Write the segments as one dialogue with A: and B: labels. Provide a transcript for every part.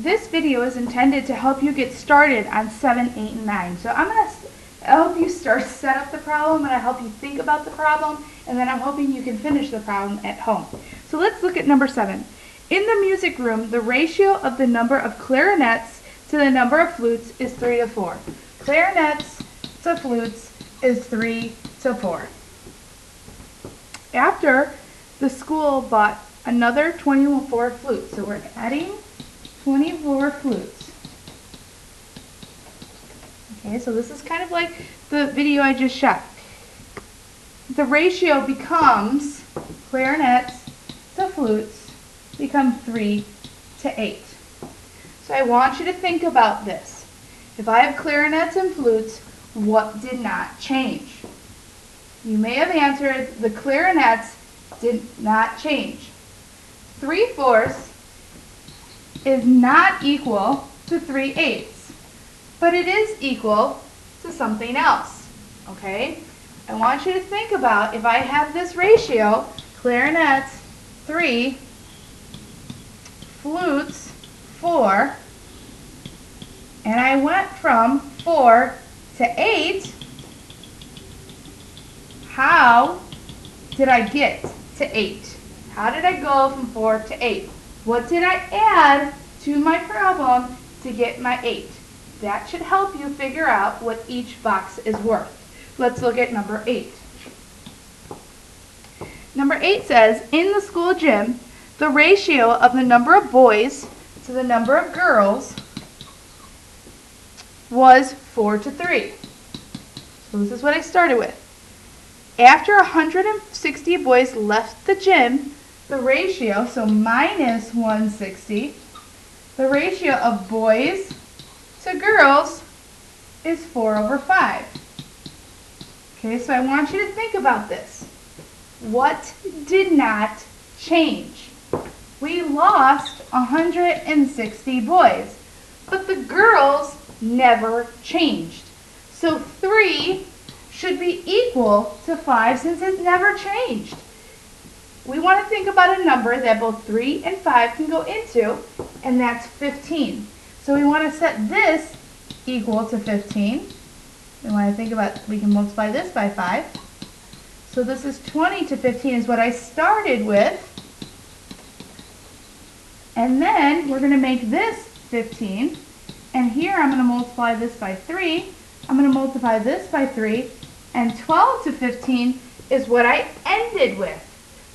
A: this video is intended to help you get started on 7, 8, and 9. So I'm going to help you set up the problem, and I help you think about the problem, and then I'm hoping you can finish the problem at home. So let's look at number 7. In the music room, the ratio of the number of clarinets to the number of flutes is 3 to 4. Clarinets to flutes is 3 to 4. After the school bought another 24 flutes, so we're adding 24 flutes. Okay, so this is kind of like the video I just shot. The ratio becomes, clarinets to flutes become 3 to 8. So I want you to think about this. If I have clarinets and flutes, what did not change? You may have answered the clarinets did not change. 3/4 is not equal to 3/8, but it is equal to something else, okay? I want you to think about, if I have this ratio, clarinets 3, flutes 4, and I went from 4 to 8, how did I get to 8? How did I go from 4 to 8? What did I add to my problem to get my 8? That should help you figure out what each box is worth. Let's look at number 8. Number 8 says, in the school gym, the ratio of the number of boys to the number of girls was 4 to 3. So this is what I started with. After 160 boys left the gym, the ratio, so minus 160, the ratio of boys to girls is 4/5. Okay, so I want you to think about this. What did not change? We lost 160 boys, but the girls never changed. So 3 should be equal to 5 since it never changed. We want to think about a number that both 3 and 5 can go into, and that's 15. So we want to set this equal to 15. We want to think about, we can multiply this by 5. So this is 20 to 15 is what I started with. And then we're going to make this 15. And here I'm going to multiply this by 3. I'm going to multiply this by 3. And 12 to 15 is what I ended with.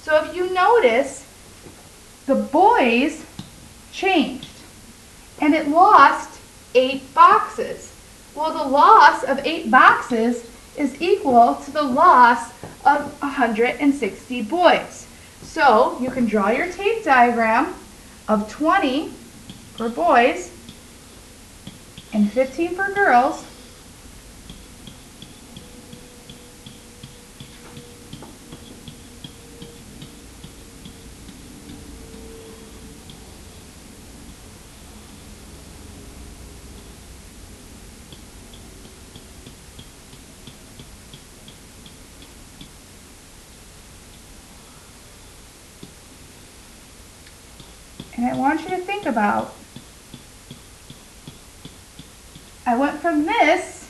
A: So if you notice, the boys changed. And it lost 8 boxes. Well, the loss of 8 boxes is equal to the loss of 160 boys. So you can draw your tape diagram of 20 for boys and 15 for girls. And I want you to think about, I went from this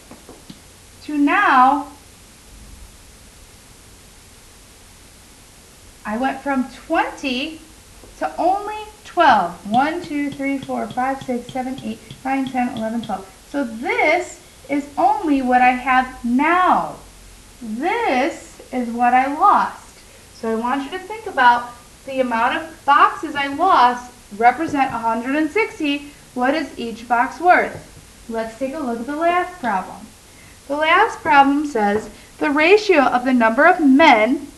A: to now, I went from 20 to only 12. 1, 2, 3, 4, 5, 6, 7, 8, 9, 10, 11, 12. So this is only what I have now. This is what I lost. So I want you to think about the amount of boxes I lost represent 160. What is each box worth? Let's take a look at the last problem. The last problem says the ratio of the number of men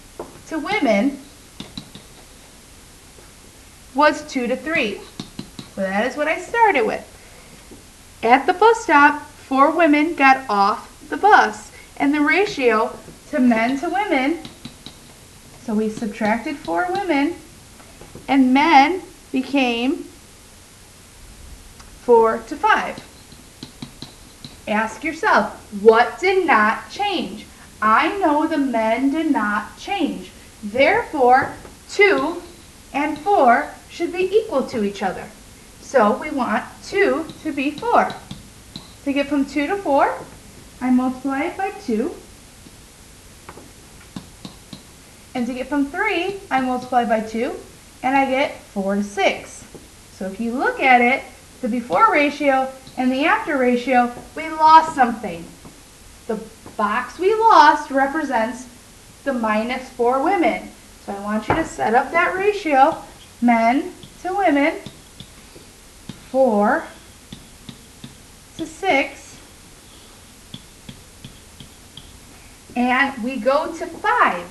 A: to women was 2 to 3. So that is what I started with. At the bus stop, 4 women got off the bus, and the ratio to men to women, so we subtracted 4 women, and men became 4 to 5. Ask yourself, what did not change? I know the men did not change. Therefore, 2 and 4 should be equal to each other. So we want 2 to be 4. To get from 2 to 4, I multiply it by 2. And to get from 3, I multiply by 2, and I get 4 to 6. So if you look at it, the before ratio and the after ratio, we lost something. The box we lost represents the minus 4 women. So I want you to set up that ratio, men to women, 4 to 6, and we go to 5.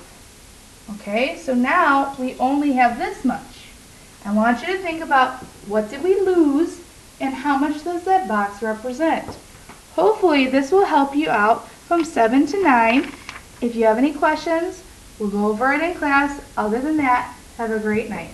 A: Okay, so now we only have this much. I want you to think about what did we lose and how much does that box represent. Hopefully this will help you out from 7 to 9. If you have any questions, we'll go over it in class. Other than that, have a great night.